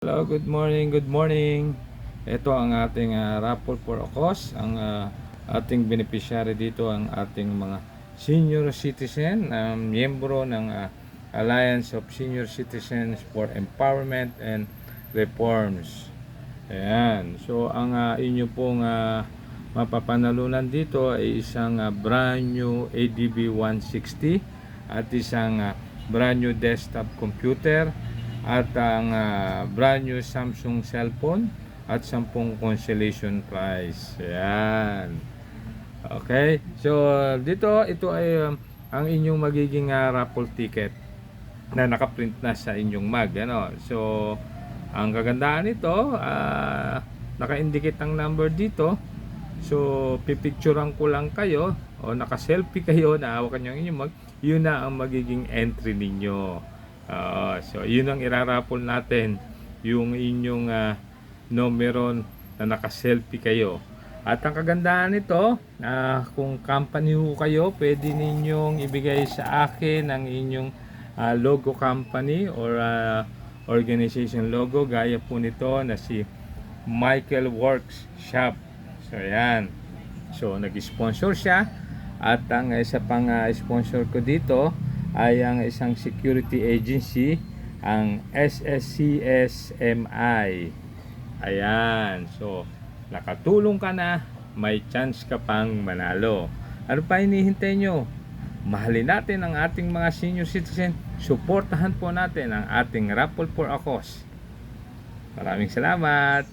Hello, good morning, good morning. Ito ang ating raffle for Ocos. Ang ating beneficiary dito ang ating mga senior citizen, miyembro ng Alliance of Senior Citizens for Empowerment and Reforms. Ayan. So, ang inyo pong mapapanalunan dito ay isang brand new ADB 160 at isang brand new desktop computer at ang brand new Samsung cellphone at 10 consolation prize. Ayan. Okay. So, dito, ito ay ang inyong magiging raffle ticket na nakaprint na sa inyong mug. Ano? So, ang kagandahan nito, naka-indicate ang number dito. So, pipicturean ko lang kayo o naka-selfie kayo na hawakan nyo ang inyong mug. Yun na ang magiging entry ninyo. So, yun ang iraraffle natin. Yung inyong numero na naka-selfie kayo. At ang kagandahan nito, kung company ho kayo, pwede ninyong ibigay sa akin ang inyong logo company or organization logo. Gaya po nito na si Michael Works Shop. So, yan. So, nag-sponsor siya. At ang isa pang sponsor ko dito ay ang isang security agency, ang SSCSMI. Ayan. So, nakatulong ka na, may chance ka pang manalo. Ano pa hinihintay nyo? Mahalin natin ang ating mga senior citizen. Suportahan po natin ang ating raffle for Ocos. Maraming salamat.